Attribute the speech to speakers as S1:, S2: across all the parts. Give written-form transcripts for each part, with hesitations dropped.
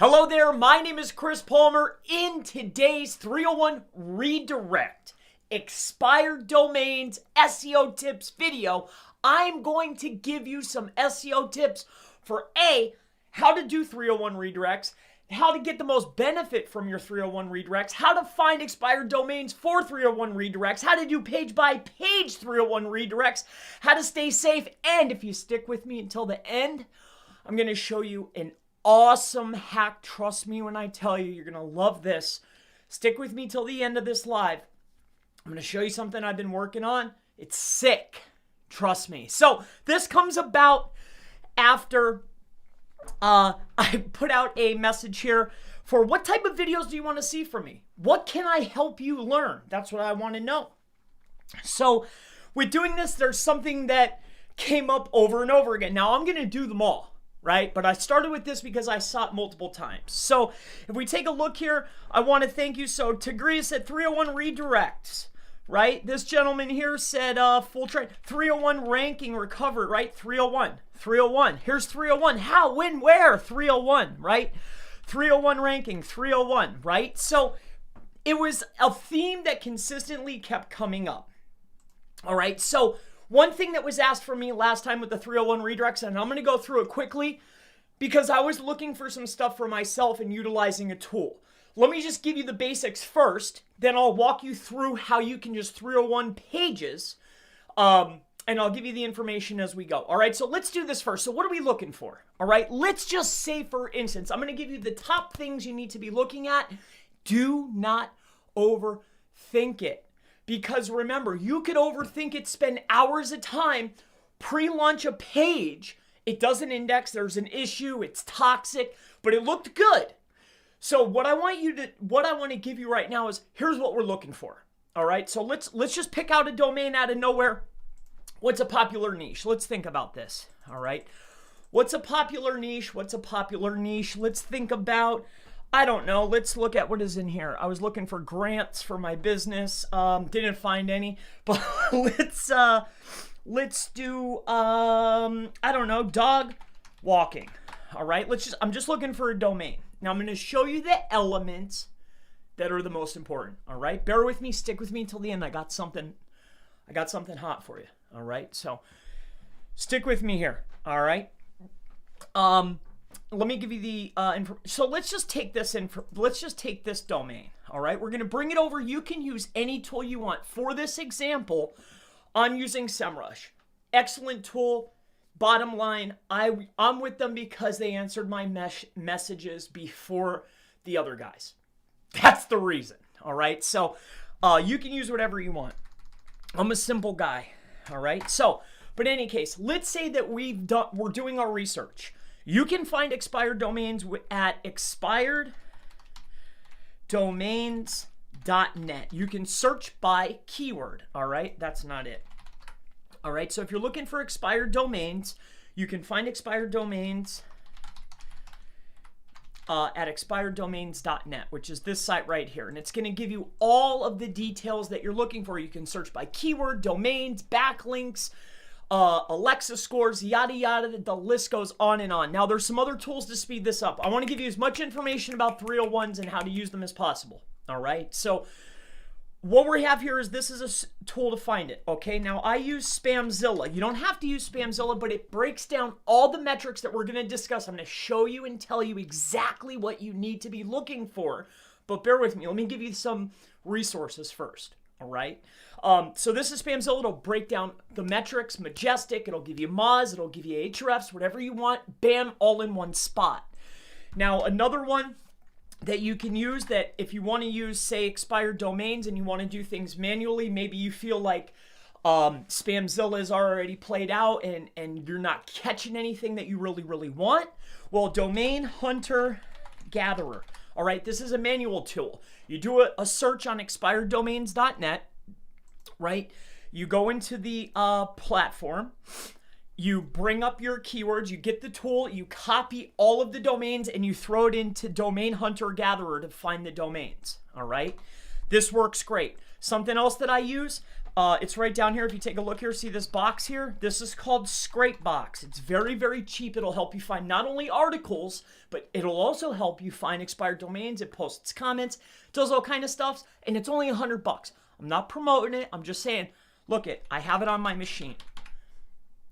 S1: Hello there, my name is Chris Palmer. In today's 301 Redirect Expired Domains SEO Tips video, I'm going to give you some SEO tips for how to do 301 redirects, how to get the most benefit from your 301 redirects, how to find expired domains for 301 redirects, how to do page by page 301 redirects, how to stay safe, and if you stick with me until the end, I'm going to show you an awesome hack. Trust me when I tell you, you're going to love this. Stick with me till the end of this live. I'm going to show you something I've been working on. It's sick. Trust me. So this comes about after I put out a message here for what type of videos do you want to see from me? What can I help you learn? That's what I want to know. So with doing this, there's something that came up over and over again. Now I'm going to do them all. Right? But I started with this because I saw it multiple times. So if we take a look here, I want to thank you. So Tigria said 301 redirects, right? This gentleman here said full trade 301 ranking recovered, right? 301. Here's 301. How, when, where? 301, right? 301 ranking, 301, right? So it was a theme that consistently kept coming up. All right. So one thing that was asked for me last time with the 301 redirects, and I'm going to go through it quickly because I was looking for some stuff for myself and utilizing a tool. Let me just give you the basics first, then I'll walk you through how you can just 301 pages, and I'll give you the information as we go. All right, so let's do this first. So what are we looking for? All right, let's just say, for instance, I'm going to give you the top things you need to be looking at. Do not overthink it. Because remember, you could overthink it, spend hours of time, pre-launch a page. It doesn't index, there's an issue, it's toxic, but it looked good. So what I want to give you right now is, here's what we're looking for. All right, so let's just pick out a domain out of nowhere. What's a popular niche? Let's think about this. All right, what's a popular niche? Let's think about, I don't know. Let's look at what is in here. I was looking for grants for my business. Didn't find any, but let's do, I don't know, dog walking. All right. I'm just looking for a domain. Now I'm going to show you the elements that are the most important. All right. Bear with me. Stick with me until the end. I got something hot for you. All right. So stick with me here. All right. Let me give you the so let's just take this domain. All right, we're going to bring it over. You can use any tool you want. For this example, I'm using SEMrush. Excellent tool. Bottom line, I'm with them because they answered my messages before the other guys. That's the reason. All right, so you can use whatever you want. I'm a simple guy. All right, so but in any case, let's say that we're doing our research. You can find expired domains at expireddomains.net. You can search by keyword. All right, that's not it. All right, so if you're looking for expired domains, you can find expired domains at expireddomains.net, which is this site right here. And it's going to give you all of the details that you're looking for. You can search by keyword, domains, backlinks, Alexa scores, yada yada, the list goes on and on. Now there's some other tools to speed this up. I want to give you as much information about 301s and how to use them as possible. All right, so what we have here is, this is a tool to find it. Okay, now I use Spamzilla. You don't have to use Spamzilla, but it breaks down all the metrics that we're going to discuss. I'm going to show you and tell you exactly what you need to be looking for, but bear with me. Let me give you some resources first. All right. So this is Spamzilla. It'll break down the metrics, Majestic. It'll give you Moz. It'll give you Ahrefs, whatever you want. Bam, all in one spot. Now, another one that you can use, that if you want to use, say, expired domains and you want to do things manually, maybe you feel like Spamzilla is already played out and you're not catching anything that you really want. Well, Domain Hunter Gatherer. All right, this is a manual tool. You do a search on expireddomains.net, right? You go into the platform, you bring up your keywords, you get the tool, you copy all of the domains, and you throw it into Domain Hunter Gatherer to find the domains, all right? This works great. Something else that I use, It's right down here. If you take a look here, see this box here? This is called Scrapebox. It's very, very cheap. It'll help you find not only articles, but it'll also help you find expired domains. It posts comments, does all kind of stuff, and it's only $100. I'm not promoting it. I'm just saying, look I have it on my machine.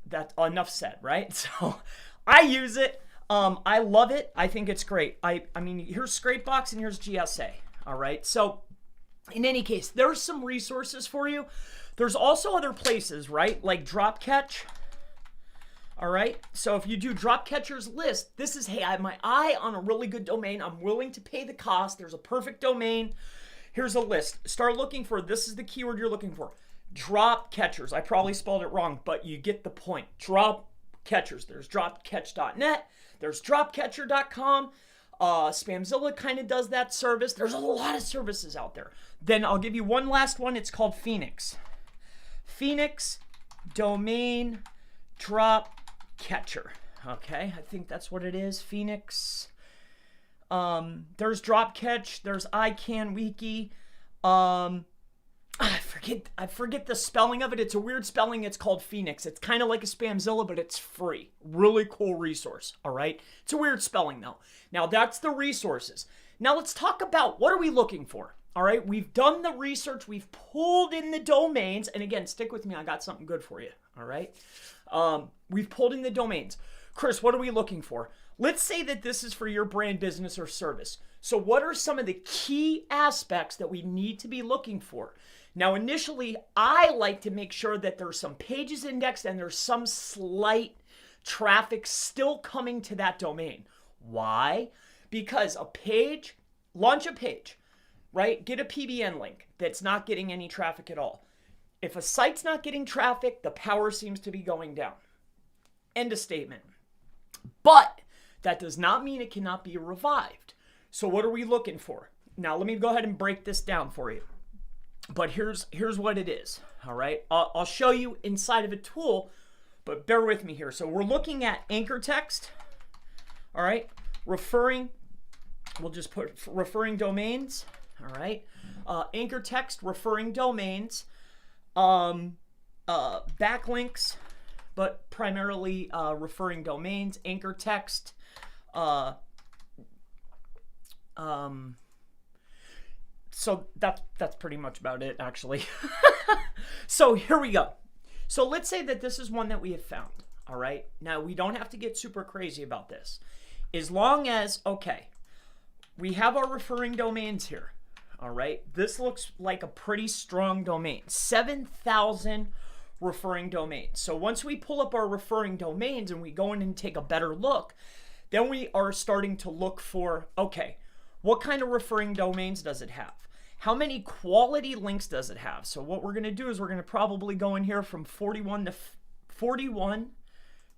S1: That's enough said, right? So I use it. I love it. I think it's great. I mean, here's Scrapebox and here's GSA. All right. So in any case, there's some resources for you. There's also other places, right? Like Dropcatch. All right. So if you do Dropcatcher's list, this is, hey, I have my eye on a really good domain. I'm willing to pay the cost. There's a perfect domain. Here's a list. Start looking for, this is the keyword you're looking for. Dropcatchers. I probably spelled it wrong, but you get the point. Dropcatchers. There's dropcatch.net. There's dropcatcher.com. Spamzilla kind of does that service. There's a lot of services out there. Then I'll give you one last one. It's called Phoenix. Phoenix Domain Drop Catcher. Okay, I think that's what it is. Phoenix. There's Dropcatch. There's iCanWiki. I forget the spelling of it. It's a weird spelling. It's called Phoenix. It's kind of like a Spamzilla, but it's free. Really cool resource. All right. It's a weird spelling though. Now that's the resources. Now let's talk about what are we looking for. All right. We've done the research. We've pulled in the domains. And again, stick with me. I got something good for you. All right. We've pulled in the domains. Chris, what are we looking for? Let's say that this is for your brand, business, or service. So what are some of the key aspects that we need to be looking for? Now, initially, I like to make sure that there's some pages indexed and there's some slight traffic still coming to that domain. Why? Because launch a page, right? Get a PBN link that's not getting any traffic at all. If a site's not getting traffic, the power seems to be going down. End of statement. But that does not mean it cannot be revived. So what are we looking for? Now, let me go ahead and break this down for you. But here's what it is, all right? I'll show you inside of a tool, but bear with me here. So we're looking at anchor text, all right? We'll just put referring domains, all right? Anchor text, referring domains, backlinks, but primarily referring domains, anchor text, so that's pretty much about it, actually. So here we go. So let's say that this is one that we have found, all right? Now, we don't have to get super crazy about this. As long as, okay, we have our referring domains here, all right? This looks like a pretty strong domain, 7,000 referring domains. So once we pull up our referring domains and we go in and take a better look, then we are starting to look for, okay, what kind of referring domains does it have? How many quality links does it have? So what we're going to do is we're going to probably go in here from 41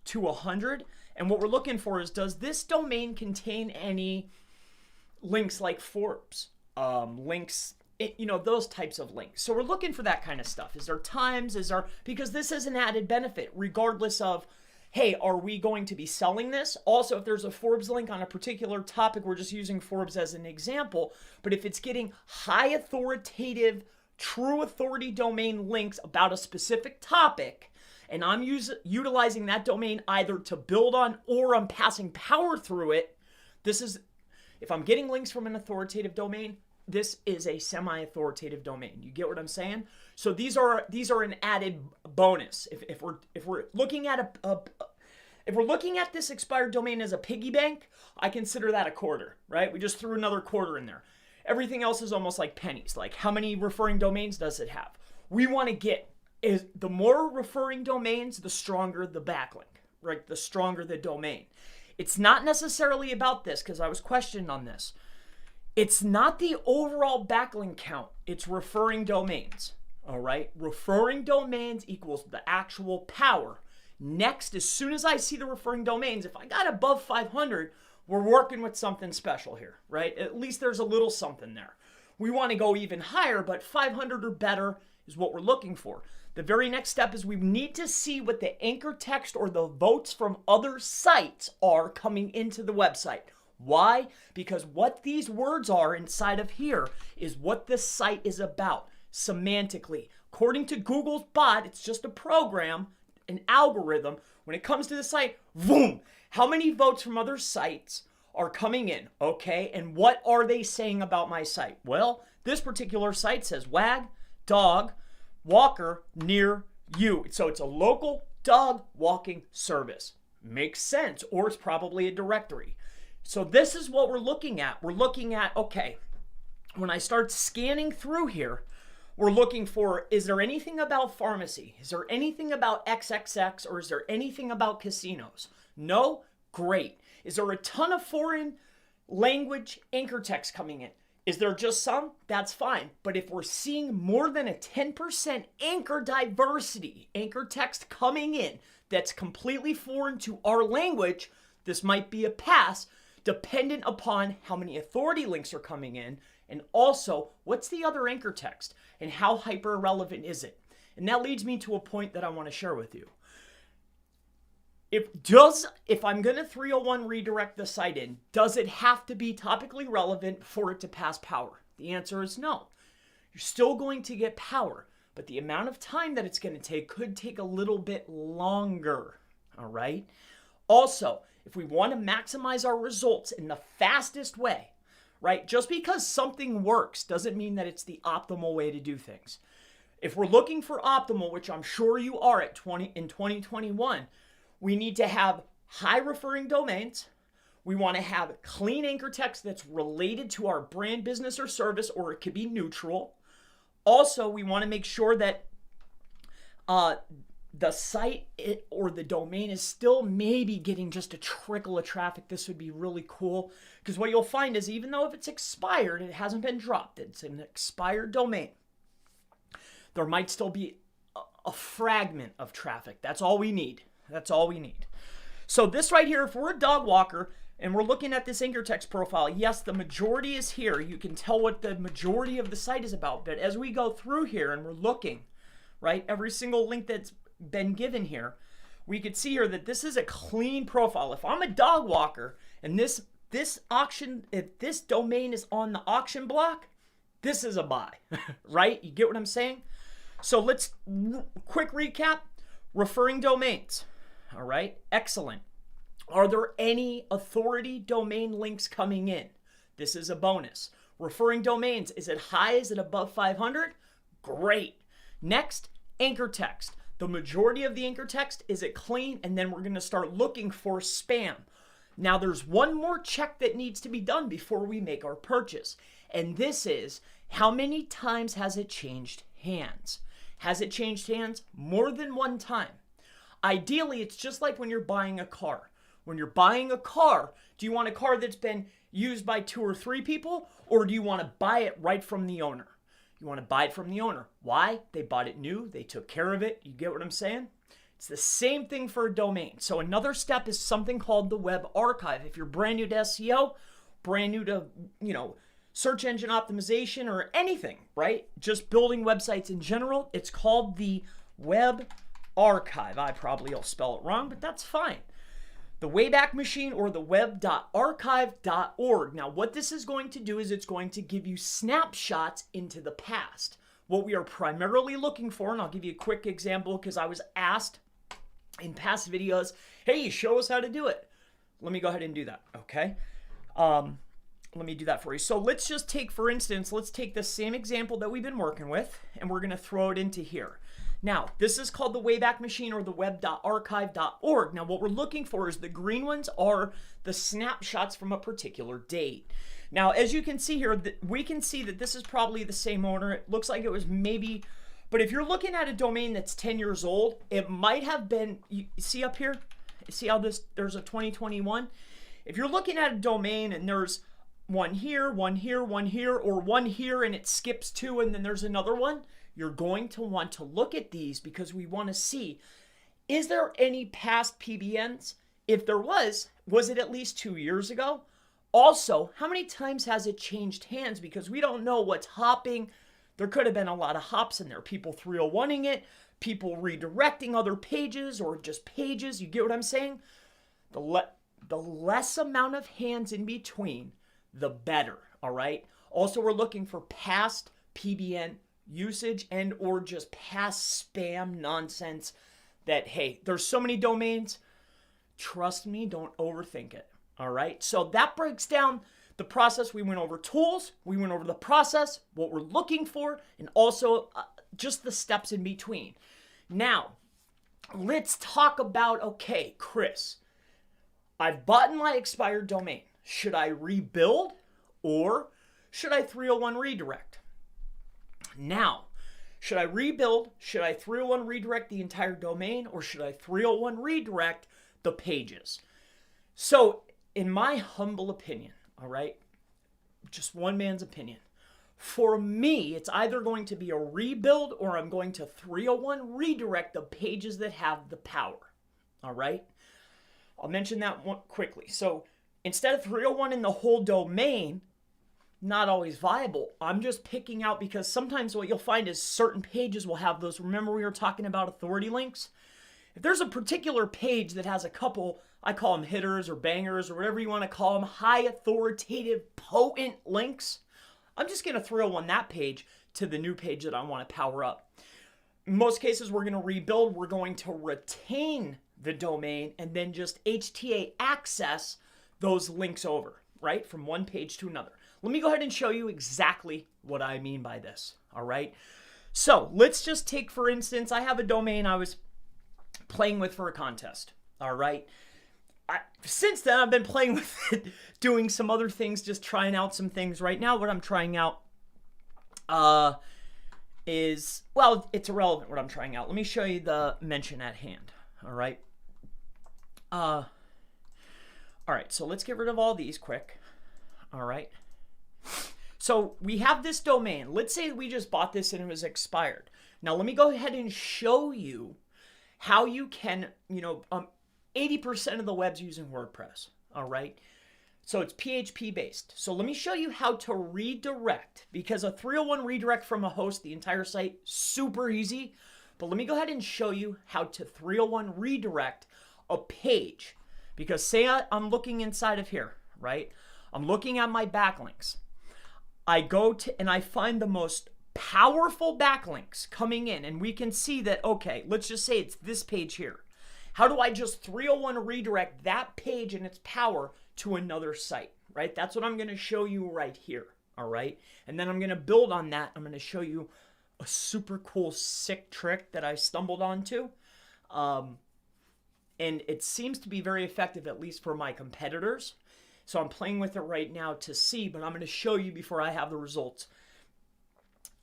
S1: to 100. And what we're looking for is, does this domain contain any links like Forbes, links, those types of links. So we're looking for that kind of stuff. Is there times? Because this is an added benefit regardless of, hey, are we going to be selling this? Also, if there's a Forbes link on a particular topic, we're just using Forbes as an example. But if it's getting high authoritative, true authority domain links about a specific topic, and I'm utilizing that domain either to build on or I'm passing power through it, if I'm getting links from an authoritative domain, this is a semi-authoritative domain. You get what I'm saying? So these are an added bonus. If we're looking at if we're looking at this expired domain as a piggy bank, I consider that a quarter, right? We just threw another quarter in there. Everything else is almost like pennies. Like, how many referring domains does it have? We want to get the more referring domains, the stronger the backlink, right? The stronger the domain. It's not necessarily about this, because I was questioned on this. It's not the overall backlink count. It's referring domains. All right. Referring domains equals the actual power. Next, as soon as I see the referring domains, if I got above 500, we're working with something special here, right? At least there's a little something there. We want to go even higher, but 500 or better is what we're looking for. The very next step is we need to see what the anchor text or the votes from other sites are coming into the website. Why? Because what these words are inside of here is what this site is about. semantically. According to Google's bot, it's just a program, an algorithm. When it comes to the site, boom, how many votes from other sites are coming in, okay? And what are they saying about my site? Well, this particular site says wag, dog, walker near you. So it's a local dog walking service. Makes sense, or it's probably a directory. So this is what we're looking at. We're looking at, okay, when I start scanning through here, we're looking for, is there anything about pharmacy? Is there anything about XXX, or is there anything about casinos? No? Great. Is there a ton of foreign language anchor text coming in? Is there just some? That's fine. But if we're seeing more than a 10% anchor diversity, anchor text coming in that's completely foreign to our language, this might be a pass, dependent upon how many authority links are coming in, and also what's the other anchor text and how hyper relevant is it. And that leads me to a point that I want to share with you. If I'm going to 301 redirect the site in, does it have to be topically relevant for it to pass power? The answer is no. You're still going to get power, but the amount of time that it's going to take could take a little bit longer, all right? Also, if we want to maximize our results in the fastest way, right? Just because something works doesn't mean that it's the optimal way to do things. If we're looking for optimal, which I'm sure you are in 2021, we need to have high referring domains. We want to have clean anchor text that's related to our brand, business, or service, or it could be neutral. Also, we want to make sure that the site or the domain is still maybe getting just a trickle of traffic. This would be really cool, because what you'll find is even though if it's expired, it hasn't been dropped, it's an expired domain, there might still be a fragment of traffic. That's all we need. That's all we need. So this right here, if we're a dog walker and we're looking at this anchor text profile, yes, the majority is here. You can tell what the majority of the site is about. But as we go through here and we're looking, right, every single link that's been given here, we could see here that this is a clean profile. If I'm a dog walker and this auction, if this domain is on the auction block, this is a buy, right? You get what I'm saying? So let's quick recap. Referring domains. All right, excellent. Are there any authority domain links coming in? This is a bonus. Referring domains, is it high? Is it above 500? Great. Next, anchor text. The majority of the anchor text, is it clean? And then we're going to start looking for spam. Now there's one more check that needs to be done before we make our purchase. And this is, how many times has it changed hands? Has it changed hands more than one time? Ideally, it's just like when you're buying a car. When you're buying a car, do you want a car that's been used by 2 or 3 people, or do you want to buy it right from the owner? You want to buy it from the owner. Why? They bought it new. They took care of it. You get what I'm saying? It's the same thing for a domain. So another step is something called the web archive. If you're brand new to SEO, brand new to, search engine optimization or anything, right? Just building websites in general, it's called the web archive. I probably will spell it wrong, but that's fine. The Wayback Machine, or the web.archive.org. Now, what this is going to do is it's going to give you snapshots into the past. What we are primarily looking for, and I'll give you a quick example because I was asked in past videos, hey, show us how to do it. Let me go ahead and do that, okay? Let me do that for you. So let's just take, for instance, let's take the same example that we've been working with, and we're going to throw it into here. Now, this is called the Wayback Machine, or the web.archive.org. Now, what we're looking for is the green ones are the snapshots from a particular date. Now, as you can see here, we can see that this is probably the same owner. It looks like it was maybe, but if you're looking at a domain that's 10 years old, it might have been, you see up here? See how there's a 2021? If you're looking at a domain and there's one here, one here, one here, or one here and it skips 2 and then there's another one, you're going to want to look at these because we want to see, is there any past PBNs? If there was it at least 2 years ago? Also, how many times has it changed hands? Because we don't know what's hopping. There could have been a lot of hops in there. People 301ing it, people redirecting other pages or just pages. You get what I'm saying? The less amount of hands in between, the better, all right? Also, we're looking for past PBN usage and or just past spam nonsense that, hey, there's so many domains. Trust me, don't overthink it. All right. So that breaks down the process. We went over tools, we went over the process, what we're looking for, and also just the steps in between. Now, let's talk about, okay, Chris, I've bought my expired domain. Should I rebuild or should I 301 redirect? Now, should I rebuild? Should I 301 redirect the entire domain or should I 301 redirect the pages? So, in my humble opinion, all right, just one man's opinion, for me, it's either going to be a rebuild or I'm going to 301 redirect the pages that have the power, all right? I'll mention that one quickly. So instead of 301 in the whole domain, not always viable. I'm just picking out because sometimes what you'll find is certain pages will have those. Remember we were talking about authority links? If there's a particular page that has a couple, I call them hitters or bangers or whatever you want to call them, high authoritative, potent links, I'm just going to 301 that page to the new page that I want to power up. In most cases, we're going to rebuild. We're going to retain the domain and then just HTA access those links over, right? From one page to another. Let me go ahead and show you exactly what I mean by this, all right? So let's just take, for instance, I have a domain I was playing with for a contest, all right? Since then, I've been playing with it, doing some other things, just trying out some things. Right now, what I'm trying out is, well, it's irrelevant what I'm trying out. Let me show you the mention at hand, all right? All right, so let's get rid of all these quick, all right? So we have this domain. Let's say we just bought this and it was expired. Now, let me go ahead and show you how you can, 80% of the web's using WordPress, all right? So it's PHP based. So let me show you how to redirect, because a 301 redirect from a host, the entire site, super easy. But let me go ahead and show you how to 301 redirect a page. Because say I'm looking inside of here, right? I'm looking at my backlinks. I go to, and I find the most powerful backlinks coming in, and we can see that, okay, let's just say it's this page here. How do I just 301 redirect that page and its power to another site, right? That's what I'm going to show you right here, all right? And then I'm going to build on that. I'm going to show you a super cool, sick trick that I stumbled onto. And it seems to be very effective, at least for my competitors. So I'm playing with it right now to see, but I'm going to show you before I have the results.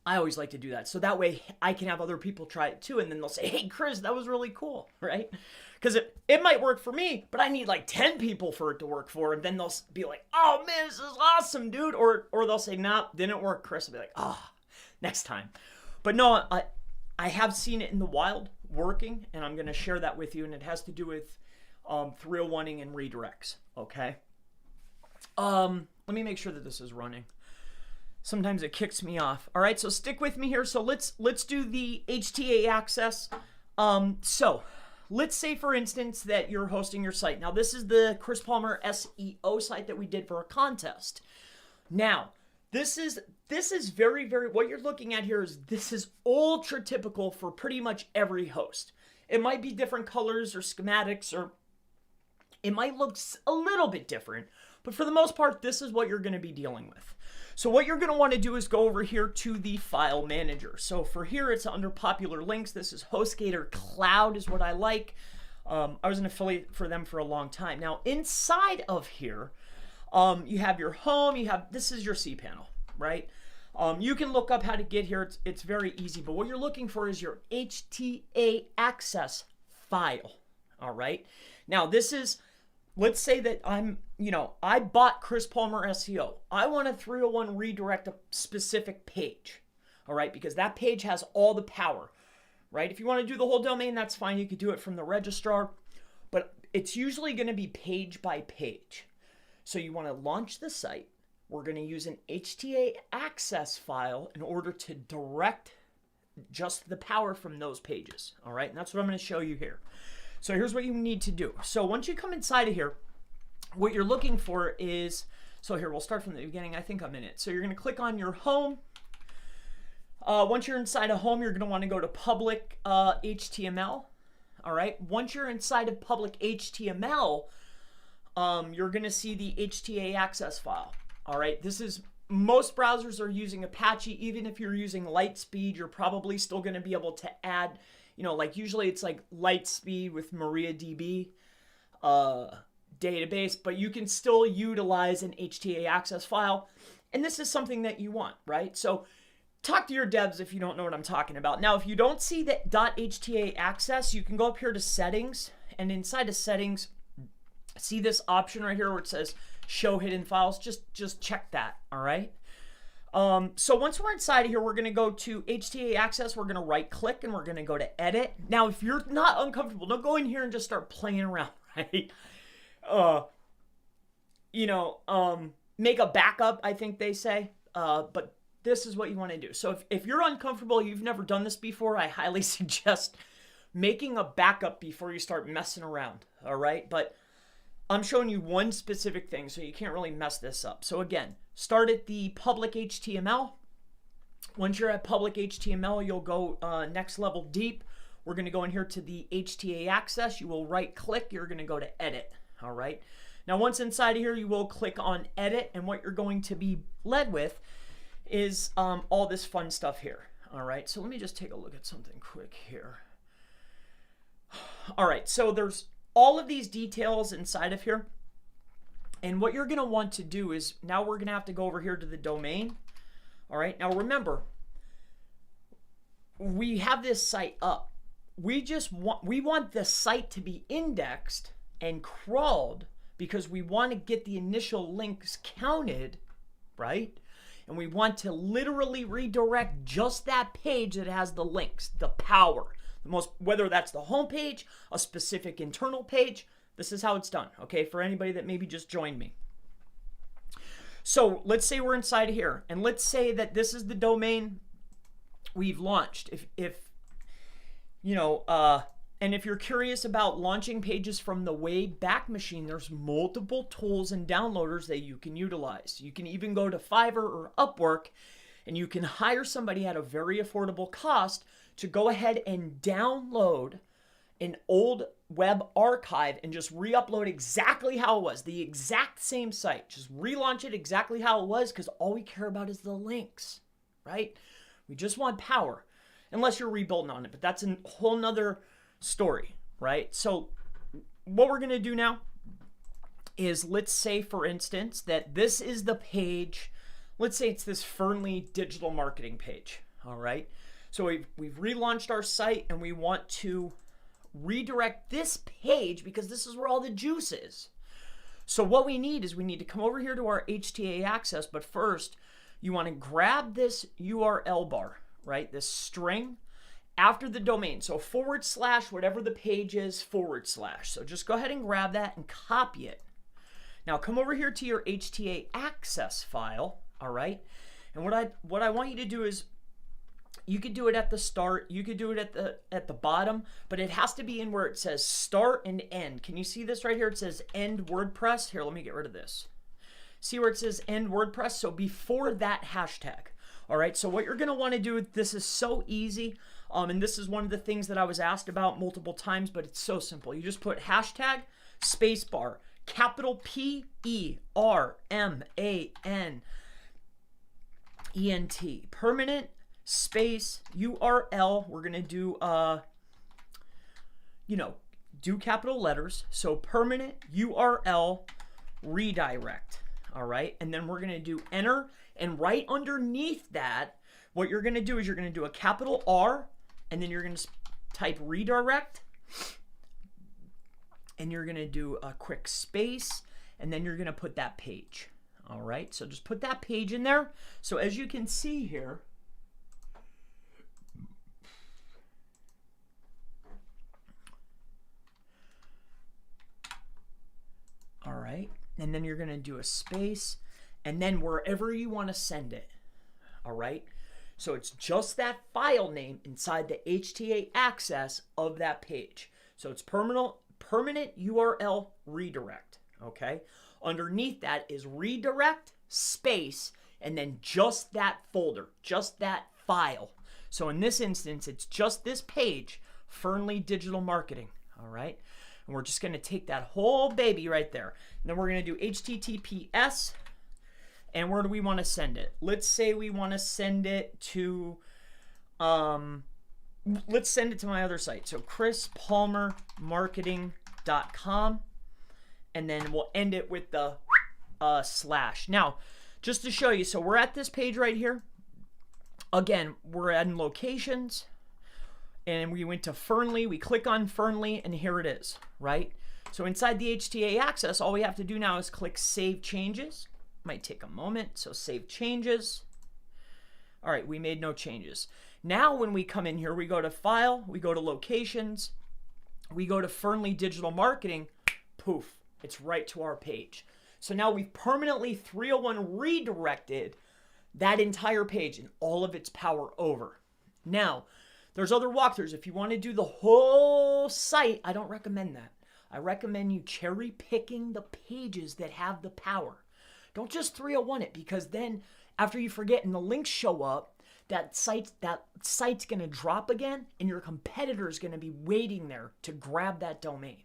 S1: I always like to do that. So that way I can have other people try it too. And then they'll say, hey, Chris, that was really cool, right? Because it might work for me, but I need like 10 people for it to work for. And then they'll be like, oh, man, this is awesome, dude. Or they'll say, nah, didn't work, Chris. I'll be like, oh, next time. But no, I have seen it in the wild working, and I'm going to share that with you. And it has to do with 301ing and redirects, okay? Let me make sure that this is running. Sometimes it kicks me off. All right, so stick with me here. So let's do the HTA access. So let's say, for instance, that you're hosting your site. Now, this is the Chris Palmer SEO site that we did for a contest. Now, this is very, very, what you're looking at here is this is ultra typical for pretty much every host. It might be different colors or schematics, or it might look a little bit different, but for the most part, this is what you're going to be dealing with. So what you're going to want to do is go over here to the file manager. So for here, it's under popular links. This is HostGator Cloud is what I like. I was an affiliate for them for a long time. Now inside of here, you have your home, this is your cPanel, right? You can look up how to get here. It's very easy, but what you're looking for is your HTA access file, all right? Now this is, let's say that I bought Chris Palmer SEO. I want a 301 redirect a specific page, all right? Because that page has all the power, right? If you want to do the whole domain, that's fine. You could do it from the registrar, but it's usually going to be page by page. So you want to launch the site. We're going to use an HTA access file in order to direct just the power from those pages, all right? And that's what I'm going to show you here. So here's what you need to do. So once you come inside of here, what you're looking for is, so here, we'll start from the beginning. I think I'm in it. So you're going to click on your home. Once you're inside of home, you're going to want to go to public HTML. All right. Once you're inside of public HTML, you're going to see the HTA access file. All right. This is, most browsers are using Apache. Even if you're using Lightspeed, you're probably still going to be able to add, like usually it's like Lightspeed with MariaDB database, but you can still utilize an HTA access file. And this is something that you want, right? So talk to your devs if you don't know what I'm talking about. Now, if you don't see the .hta access, you can go up here to settings, and inside of settings, see this option right here where it says show hidden files. Just check that, all right? So once we're inside of here, we're going to go to HTA access. We're going to right click and we're going to go to edit. Now, if you're not uncomfortable, don't go in here and just start playing around, right? Make a backup, I think they say, but this is what you want to do. So if you're uncomfortable, you've never done this before, I highly suggest making a backup before you start messing around, all right? But I'm showing you one specific thing, so you can't really mess this up. So again, start at the public HTML. Once you're at public HTML, you'll go next level deep. We're going to go in here to the HTA access. You will right click. You're going to go to edit, all right? Now, once inside of here, you will click on edit, and what you're going to be led with is all this fun stuff here, all right? So let me just take a look at something quick here. All right, so there's all of these details inside of here, and what you're going to want to do is, now we're going to have to go over here to the domain, all right? Now, remember, we have this site up. We want the site to be indexed and crawled because we want to get the initial links counted, right? And we want to literally redirect just that page that has the links, the power, the most, whether that's the home page, a specific internal page. This is how it's done, okay? For anybody that maybe just joined me. So let's say we're inside of here, and let's say that this is the domain we've launched. And if you're curious about launching pages from the Wayback Machine, there's multiple tools and downloaders that you can utilize. You can even go to Fiverr or Upwork, and you can hire somebody at a very affordable cost to go ahead and download an old web archive and just re-upload exactly how it was, the exact same site. Just relaunch it exactly how it was, because all we care about is the links, right? We just want power, unless you're rebuilding on it, but that's a whole nother story, right? So what we're going to do now is, let's say, for instance, that this is the page. Let's say it's this Fernley digital marketing page, all right? So we've relaunched our site, and we want to redirect this page because this is where all the juice is. So what we need is we need to come over here to our HTA access, but first you want to grab this URL bar, right? This string after the domain. So / whatever the page is, /. So just go ahead and grab that and copy it. Now come over here to your HTA access file, all right? And what I want you to do is, you could do it at the start, you could do it at the bottom, but it has to be in where it says start and end. Can you see this right here? It says end WordPress. Here, let me get rid of this. See where it says end WordPress? So before that hashtag. All right, so what you're going to want to do, this is so easy, and this is one of the things that I was asked about multiple times, but it's so simple. You just put hashtag, spacebar, capital PERMANENT, permanent, space, URL. We're going to do, do capital letters. So permanent URL redirect. All right, and then we're going to do enter, and right underneath that, what you're going to do is you're going to do a capital R, and then you're going to type redirect, and you're going to do a quick space, and then you're going to put that page. All right, so just put that page in there. So as you can see here, all right, and then you're going to do a space, and then wherever you want to send it, all right? So it's just that file name inside the HTA access of that page. So it's permanent URL redirect, okay? Underneath that is redirect, space, and then just that folder, just that file. So in this instance, it's just this page, Fernley Digital Marketing, all right? And we're just gonna take that whole baby right there. And then we're gonna do HTTPS, and where do we wanna send it? Let's say we wanna send it to, let's send it to my other site. So chrispalmermarketing.com, and then we'll end it with the slash. Now, just to show you, so we're at this page right here. Again, we're in locations, and we went to Fernley. We click on Fernley, and here it is, right? So inside the HTA access, all we have to do now is click Save Changes. Might take a moment, so Save Changes. All right, we made no changes. Now when we come in here, we go to File, we go to Locations, we go to Fernley Digital Marketing, poof, it's right to our page. So now we've permanently 301 redirected that entire page and all of its power over. Now, there's other walkthroughs. If you want to do the whole site, I don't recommend that. I recommend you cherry picking the pages that have the power. Don't just 301 it, because then after you forget and the links show up, that site's going to drop again, and your competitor's going to be waiting there to grab that domain.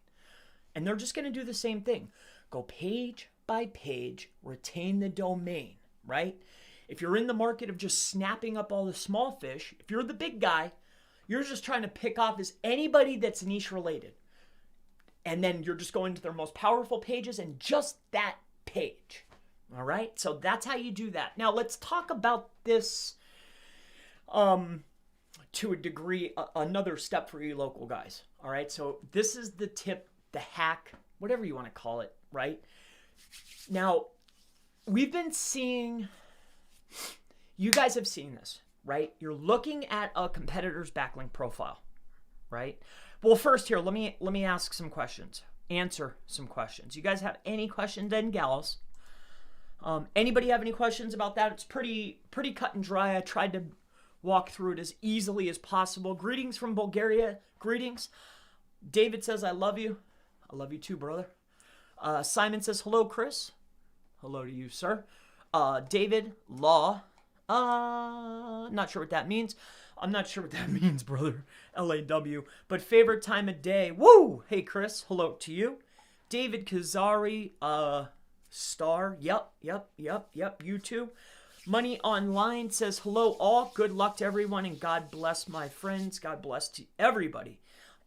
S1: And they're just going to do the same thing. Go page by page, retain the domain, right? If you're in the market of just snapping up all the small fish, if you're the big guy, you're just trying to pick off as anybody that's niche related. And then you're just going to their most powerful pages and just that page. All right? So that's how you do that. Now let's talk about this to a degree, another step for you local guys. All right? So this is the tip, the hack, whatever you want to call it, right? Now, we've been seeing, you guys have seen this, right? You're looking at a competitor's backlink profile, right? Well, first here, let me ask some questions, answer some questions. You guys have any questions and gals? Anybody have any questions about that? It's pretty cut and dry. I tried to walk through it as easily as possible. Greetings from Bulgaria. Greetings. David says, I love you. I love you too, brother. Simon says, hello, Chris. Hello to you, sir. David Law. Not sure what that means. I'm not sure what that means, brother. LAW. But favorite time of day. Woo! Hey, Chris. Hello to you. David Kazari. Star. Yep. You too. Money Online says, hello all. Good luck to everyone, and God bless my friends. God bless to everybody.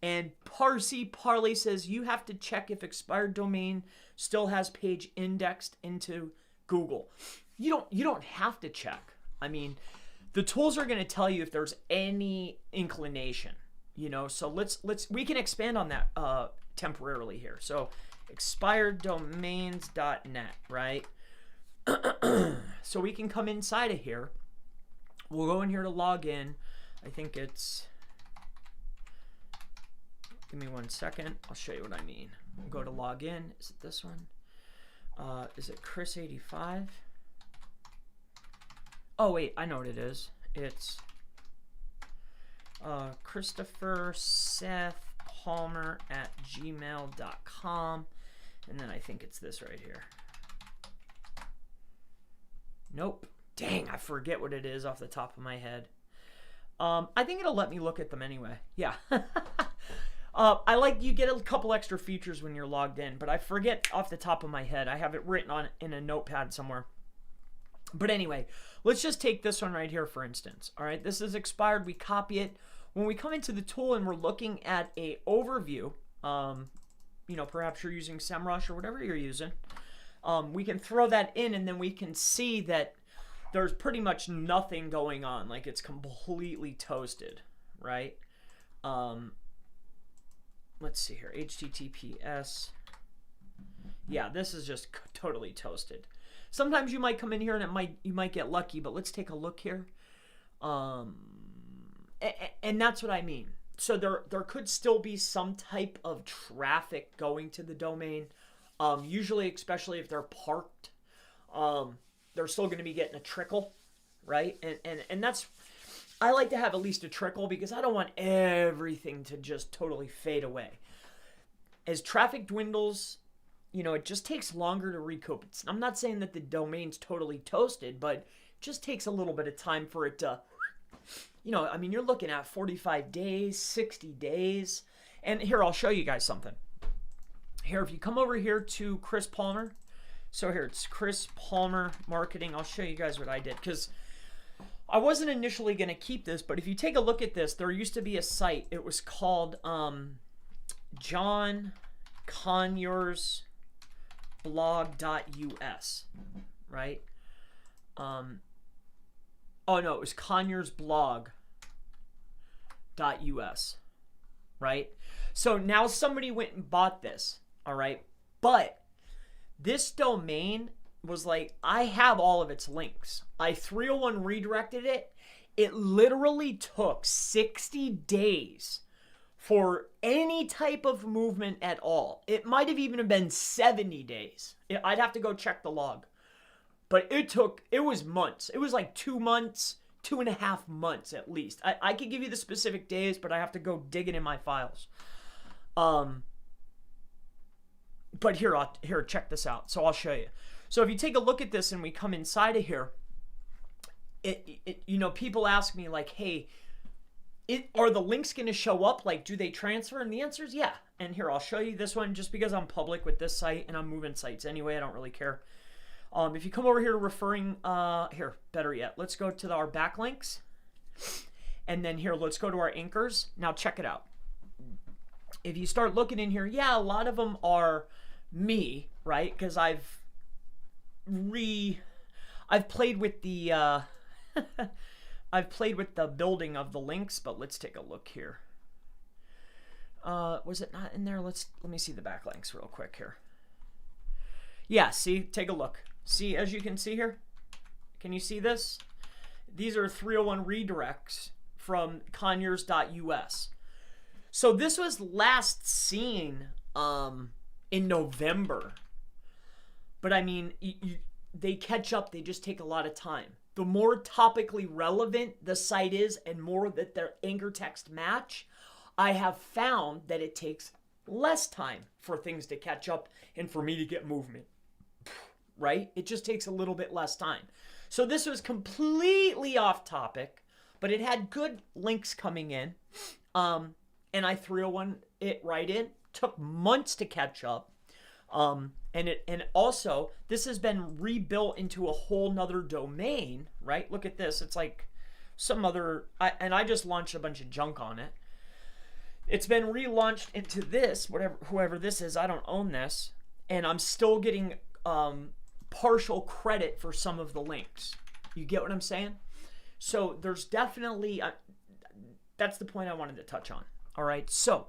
S1: And Parsi Parley says, you have to check if expired domain still has page indexed into Google. You don't have to check. I mean, the tools are going to tell you if there's any inclination, you know. So we can expand on that temporarily here. So expireddomains.net, right? So we can come inside of here. We'll go in here to log in. I think it's, give me 1 second. I'll show you what I mean. We'll go to log in. Is it this one? Is it Chris85? Oh, wait, I know what it is. It's Christopher Seth Palmer at gmail.com. And then I think it's this right here. Nope. Dang, I forget what it is off the top of my head. I think it'll let me look at them anyway. Yeah. I like, you get a couple extra features when you're logged in, but I forget off the top of my head. I have it written on in a notepad somewhere. But anyway, let's just take this one right here, for instance. All right, this is expired. We copy it. When we come into the tool and we're looking at a overview, you know, perhaps you're using SEMrush or whatever you're using, we can throw that in, and then we can see that there's pretty much nothing going on. Like, it's completely toasted, right? Let's see here, HTTPS. Yeah, this is just totally toasted. Sometimes you might come in here and you might get lucky, but let's take a look here. And that's what I mean. So there could still be some type of traffic going to the domain. Usually, especially if they're parked, they're still going to be getting a trickle, right? And that's, I like to have at least a trickle, because I don't want everything to just totally fade away. As traffic dwindles, you know, it just takes longer to recoup. I'm not saying that the domain's totally toasted, but it just takes a little bit of time for it to you know, I mean, you're looking at 45 days, 60 days. And here, I'll show you guys something. Here, if you come over here to Chris Palmer, so here, it's Chris Palmer Marketing. I'll show you guys what I did, because I wasn't initially going to keep this, but if you take a look at this, there used to be a site. It was called John Conyers blog.us, right? Oh no, it was Conyers blog.us, right? So now somebody went and bought this, all right? But this domain was like, I have all of its links. I 301 redirected it. It literally took 60 days for any type of movement at all. It might have even been 70 days. I'd have to go check the log. But it was months. It was like 2 months, 2.5 months at least. I could give you the specific days, but I have to go digging in my files. But here, check this out. So I'll show you. So if you take a look at this and we come inside of here, you know, people ask me like, hey, are the links going to show up? Like, do they transfer? And the answer is yeah. And here, I'll show you this one just because I'm public with this site and I'm moving sites anyway. I don't really care. If you come over here to referring, here, better yet, let's go to our backlinks. And then here, let's go to our anchors. Now check it out. If you start looking in here, yeah, a lot of them are me, right? Because I've played with the I've played with the building of the links, but let's take a look here. Was it not in there? Let me see the backlinks real quick here. Yeah, see, take a look. See, as you can see here, can you see this? These are 301 redirects from Conyers.us. So this was last seen in November. But I mean, they catch up, they just take a lot of time. The more topically relevant the site is and more that their anchor text match, I have found that it takes less time for things to catch up and for me to get movement, right? It just takes a little bit less time. So this was completely off topic, but it had good links coming in. And I 301 it right in. Took months to catch up. And also this has been rebuilt into a whole nother domain, right? Look at this. It's like some other, and I just launched a bunch of junk on it. It's been relaunched into this, whoever this is. I don't own this, and I'm still getting partial credit for some of the links. You get what I'm saying? So there's definitely that's the point I wanted to touch on. All right, so